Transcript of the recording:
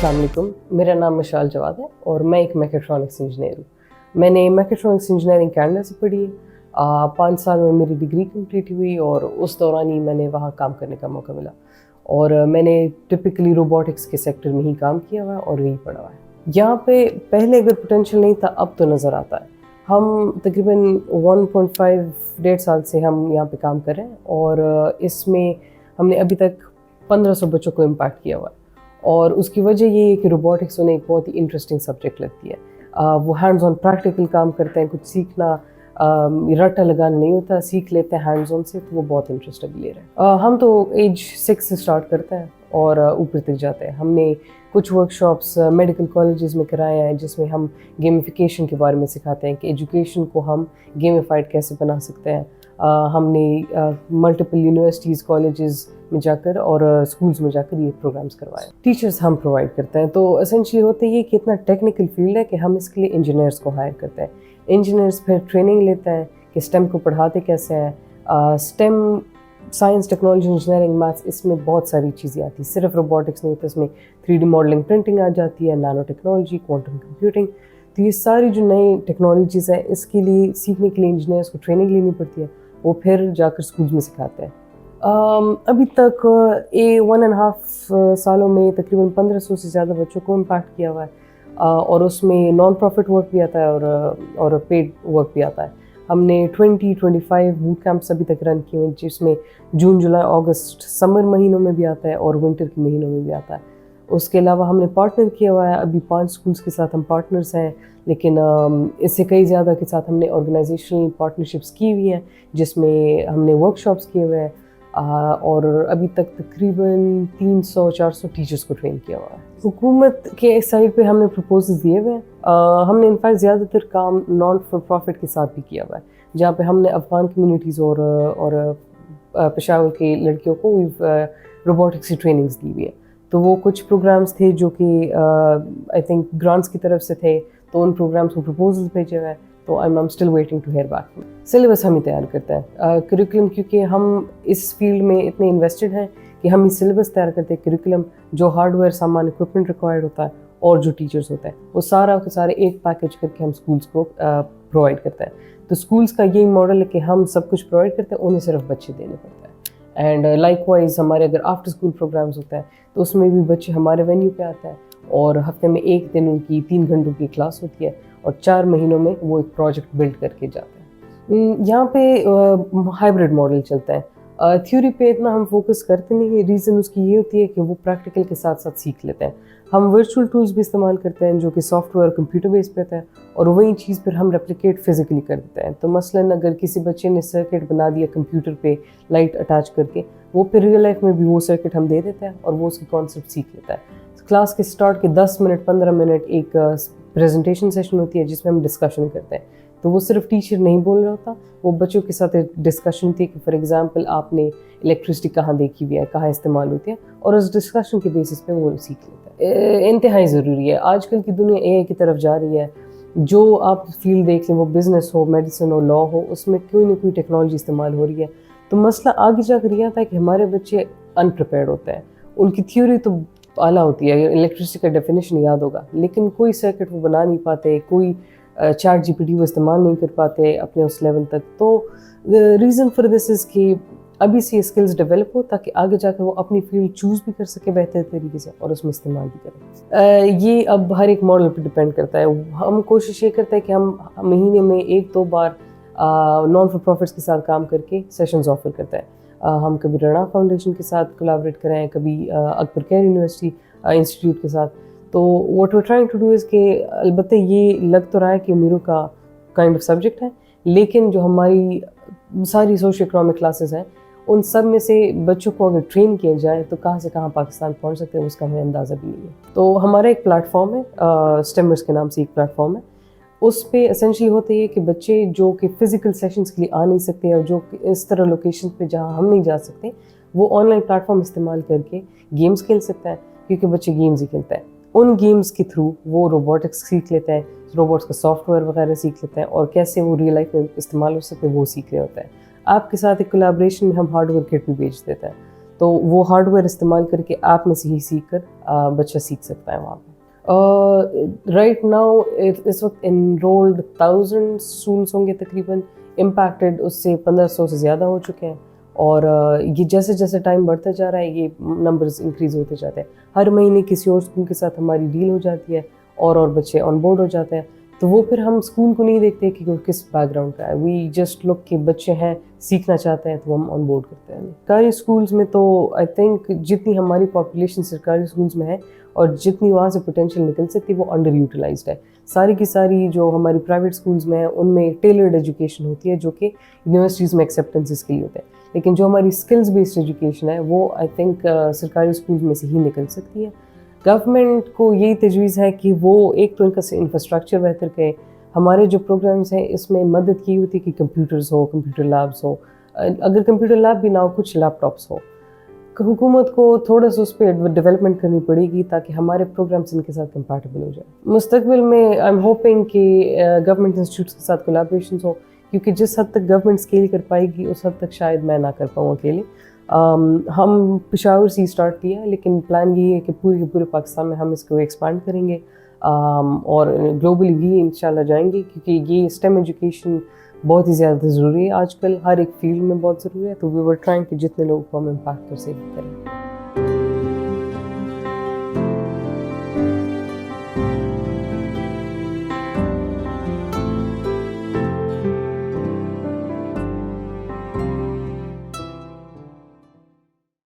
अस्सलाम वालेकुम, मेरा नाम मशाल जवाद है और मैं एक मैकेट्रॉनिक्स इंजीनियर हूँ। मैंने मैकेट्रॉनिक्स इंजीनियरिंग कनाडा से पढ़ी है। 5 साल में मेरी डिग्री कंप्लीट हुई और उस दौरान ही मैंने वहाँ काम करने का मौका मिला और मैंने टिपिकली रोबोटिक्स के सेक्टर में ही काम किया हुआ है और यही पढ़ा हुआ है। यहाँ पे पहले अगर पोटेंशियल नहीं था, अब तो नज़र आता है। हम तकरीबन 1.5 साल से हम यहाँ पे काम कर रहे हैं और इसमें हमने अभी तक 1500 बच्चों को इम्पैक्ट किया हुआ है और उसकी वजह ये है कि रोबोटिक्स उन्हें एक बहुत ही इंटरेस्टिंग सब्जेक्ट लगती है। वो हैंड्स ऑन प्रैक्टिकल काम करते हैं, कुछ सीखना रट्टा लगाना नहीं होता, सीख लेते हैं हैंड्स ऑन से, तो वो बहुत इंटरेस्टिंग ले रहे हैं। हम तो एज 6 से स्टार्ट करते हैं और ऊपर तक जाते हैं। हमने कुछ वर्कशॉप्स मेडिकल कॉलेजेस में कराए हैं जिसमें हम गेमिफिकेशन के बारे में सिखाते हैं कि एजुकेशन को हम गेमिफाइड कैसे बना सकते हैं। हमने मल्टीपल यूनिवर्सिटीज़ कॉलेजेस में जाकर और स्कूल्स में जाकर ये प्रोग्राम्स करवाए। टीचर्स हम प्रोवाइड करते हैं, तो एसेंशियली होता ये कि इतना टेक्निकल फील्ड है कि हम इसके लिए इंजीनियर्स को हायर करते हैं। इंजीनियर्स फिर ट्रेनिंग लेते हैं कि स्टेम को पढ़ाते कैसे हैं। Stem science, technology, engineering, maths, इसमें बहुत सारी चीज़ें आती हैं। सिर्फ रोबोटिक्स नहीं होता, इसमें 3D मॉडलिंग, प्रिंटिंग आ जाती है, नैनो टेक्नोलॉजी, क्वांटम कंप्यूटिंग। तो ये सारी जो नई टेक्नोलॉजीज़ हैं, इसके लिए सीखने के लिए इंजीनियर्स को ट्रेनिंग लेनी पड़ती है, वो फिर जाकर स्कूल्स में सिखाते हैं। अभी तक 1.5 सालों में तकरीबन 1500 से ज़्यादा बच्चों को इम्पैक्ट किया हुआ है और उसमें नॉन प्रॉफिट वर्क भी आता है और पेड वर्क भी आता है। हमने 20-25 बूट कैंप्स अभी तक रन किए हैं जिसमें जून, जुलाई, अगस्त समर महीनों में भी आता है और विंटर के महीनों में भी आता है। उसके अलावा हमने पार्टनर किया हुआ है, अभी 5 स्कूल्स के साथ हम पार्टनर्स हैं, लेकिन इससे कई ज़्यादा के साथ हमने ऑर्गेनाइजेशनल पार्टनरशिप्स की हुई हैं जिसमें हमने वर्कशॉप्स किए हुए हैं और अभी तक तकरीबन 300-400 टीचर्स को ट्रेन किया हुआ है। हुकूमत के साइड पे हमने प्रपोजल्स दिए हुए हैं। हमने इनफैक्ट ज़्यादातर काम नॉन फॉर प्रॉफिट के साथ भी किया हुआ है, जहाँ पे हमने अफ़गान कम्युनिटीज़ और पेशावर के लड़कियों को रोबोटिक्स की ट्रेनिंग्स दी हुई है। तो वो कुछ प्रोग्राम्स थे जो कि आई थिंक ग्रांट्स की तरफ से थे, तो उन प्रोग्राम्स को प्रपोजल्स भेजे हुए हैं, तो I am still waiting to hear back. Syllabus हम ही तैयार करते हैं। करिकुलम, क्योंकि हम इस फील्ड में इतने इन्वेस्टेड हैं कि हम ही सिलेबस तैयार करते हैं। करिकुलम, जो हार्डवेयर, सामान, इक्विपमेंट रिक्वायर्ड होता है और जो टीचर्स होते हैं, वो सारा के सारे एक पैकेज करके हम स्कूल्स को प्रोवाइड करते हैं। तो स्कूल्स का यही मॉडल है कि हम सब कुछ प्रोवाइड करते हैं, उन्हें सिर्फ बच्चे देने पड़ते हैं। एंड लाइकवाइज हमारे अगर आफ्टर स्कूल प्रोग्राम्स होते हैं तो उसमें भी बच्चे हमारे वेन्यू पे आते हैं और हफ्ते में 1 दिन उनकी 3 घंटों की क्लास होती है और 4 महीनों में वो एक प्रोजेक्ट बिल्ड करके जाते हैं। यहाँ पे हाइब्रिड मॉडल चलता है। थ्योरी पे इतना हम फोकस करते नहीं है, रीज़न उसकी ये होती है कि वो प्रैक्टिकल के साथ साथ सीख लेते हैं। हम वर्चुअल टूल्स भी इस्तेमाल करते हैं जो कि सॉफ्टवेयर कंप्यूटर बेस पे होता है और वही चीज़ फिर हम रेप्लिकेट फिजिकली कर देते हैं। तो मसलन अगर किसी बच्चे ने सर्किट बना दिया कंप्यूटर पे लाइट अटैच करके, वो फिर रियल लाइफ में भी वो सर्किट हम दे देते हैं और वो उसकी कॉन्सेप्ट सीख लेता है। क्लास के स्टार्ट के 10 मिनट 15 मिनट एक प्रेजेंटेशन सेशन होती है जिसमें हम डिस्कशन करते हैं। तो वो सिर्फ टीचर नहीं बोल रहा होता, वो बच्चों के साथ डिस्कशन होती है कि फॉर एग्जांपल आपने इलेक्ट्रिसिटी कहाँ देखी हुई है, कहाँ इस्तेमाल होती है, और उस डिस्कशन के बेसिस पे वो सीख लेता है। इंतहाई ज़रूरी है। आजकल की दुनिया एआई की तरफ जा रही है। जो आप फील्ड देख लें, वो बिज़नेस हो, मेडिसिन हो, लॉ हो, उसमें कोई ना कोई टेक्नोलॉजी इस्तेमाल हो रही है। तो मसला आगे जाकर यह आता है कि हमारे बच्चे अनप्रिपेयर्ड होते हैं। उनकी थ्योरी तो आला होती है, इलेक्ट्रिसिटी का डेफिनेशन याद होगा, लेकिन कोई सर्किट वो बना नहीं पाते, कोई चैट जीपीटी वो इस्तेमाल नहीं कर पाते अपने उस लेवल तक। तो रीज़न फॉर दिस इज़ कि अभी से स्किल्स डेवलप हो ताकि आगे जाकर वो अपनी फील्ड चूज़ भी कर सके बेहतर तरीके से और उसमें इस्तेमाल भी करें। ये अब हर एक मॉडल पर डिपेंड करता है। हम कोशिश ये करते हैं कि हम महीने में 1-2 बार नॉन फॉर प्रॉफिट्स के साथ काम करके सेशंस ऑफर करते हैं। हम कभी रना फाउंडेशन के साथ कोलैबोरेट करें, कभी अकबर केयर यूनिवर्सिटी इंस्टीट्यूट के साथ। तो what we trying to do is कि अलबत्ते ये लग तो रहा है कि अमीरों का काइंड ऑफ सब्जेक्ट है, लेकिन जो हमारी सारी सोशो इकोनॉमिक क्लासेस हैं उन सब में से बच्चों को अगर ट्रेन किया जाए तो कहाँ से कहाँ पाकिस्तान पहुँच सकते हैं उसका हमें अंदाज़ा भी नहीं है। तो हमारा एक प्लेटफॉर्म है, स्टेमर्स के नाम से एक प्लेटफॉर्म है। उस पे एसेंशियली होता है कि बच्चे जो कि फ़िज़िकल सेशंस के लिए आ नहीं सकते और जो इस तरह लोकेशन पे जहाँ हम नहीं जा सकते, वो ऑनलाइन प्लेटफॉर्म इस्तेमाल करके गेम्स खेल सकते हैं, क्योंकि बच्चे गेम्स ही खेलते हैं। उन गेम्स के थ्रू वो रोबोटिक्स सीख लेते हैं, रोबोट्स का सॉफ्टवेयर वगैरह सीख लेते हैं और कैसे वो रियल लाइफ में इस्तेमाल हो सकते हैं वो सीख रहे होते हैं। आपके साथ एक कोलैबोरेशन में हम हार्डवेयर किट भी बेच देते हैं। تو وہ ہارڈ ویئر استعمال کر کے ایپ میں سے ہی سیکھ کر بچہ سیکھ سکتا ہے وہاں پہ. رائٹ ناؤ اس وقت انرولڈ 1000 اسٹوڈنٹس ہوں گے تقریباً. امپیکٹڈ اس سے 1500 سے زیادہ ہو چکے ہیں. اور یہ جیسے جیسے ٹائم بڑھتا جا رہا ہے یہ نمبرز انکریز ہوتے جاتے ہیں. ہر مہینے کسی اور اسکول کے ساتھ ہماری ڈیل ہو جاتی ہے اور بچے آن بورڈ ہو جاتے ہیں. تو وہ پھر ہم اسکول کو نہیں دیکھتے کہ وہ کس بیک گراؤنڈ کا ہے. وی جسٹ لک کہ بچے ہیں سیکھنا چاہتے ہیں تو ہم آن بورڈ کرتے ہیں. سرکاری اسکولس میں تو آئی تھنک جتنی ہماری پاپولیشن سرکاری اسکولس میں ہے اور جتنی وہاں سے پوٹینشیل نکل سکتی ہے وہ انڈر یوٹیلائزڈ ہے. ساری کی ساری جو ہماری پرائیویٹ اسکولس میں ہیں ان میں ٹیلرڈ ایجوکیشن ہوتی ہے جو کہ یونیورسٹیز میں ایکسیپٹنسز کے لیے ہوتے ہیں. لیکن جو ہماری اسکلز بیسڈ ایجوکیشن ہے وہ آئی تھنک سرکاری اسکولس میں سے ہی نکل سکتی ہے. گورنمنٹ کو یہی تجویز ہے کہ وہ ایک تو ان کا انفراسٹرکچر بہتر کرے. ہمارے جو پروگرامز ہیں اس میں مدد کی ہوتی ہے کہ کمپیوٹرز ہو, کمپیوٹر لیبس ہو. اگر کمپیوٹر لیب بھی نہ ہو کچھ لیپ ٹاپس ہو. حکومت کو تھوڑا سا اس پہ ڈیولپمنٹ کرنی پڑے گی تاکہ ہمارے پروگرامس ان کے ساتھ کمپیٹیبل ہو جائے. مستقبل میں آئی ایم ہوپنگ کہ گورنمنٹ انسٹیٹیوٹس کے ساتھ کولیبریشنز ہو, کیونکہ جس حد تک گورنمنٹ اسکیل کر پائے گی اس حد تک شاید میں نہ کر پاؤں اکیلے. ہم پشاور سے اسٹارٹ کیا ہے لیکن پلان یہ ہے کہ پورے پاکستان میں ہم اس کو ایکسپینڈ کریں گے اور گلوبلی بھی انشاءاللہ جائیں گے, کیونکہ یہ اسٹیم ایجوکیشن بہت ہی زیادہ ضروری ہے آج کل, ہر ایک فیلڈ میں بہت ضروری ہے. تو وی ور ٹرائنگ کہ جتنے لوگوں کو ہم امپیکٹ کر سکتے ہیں.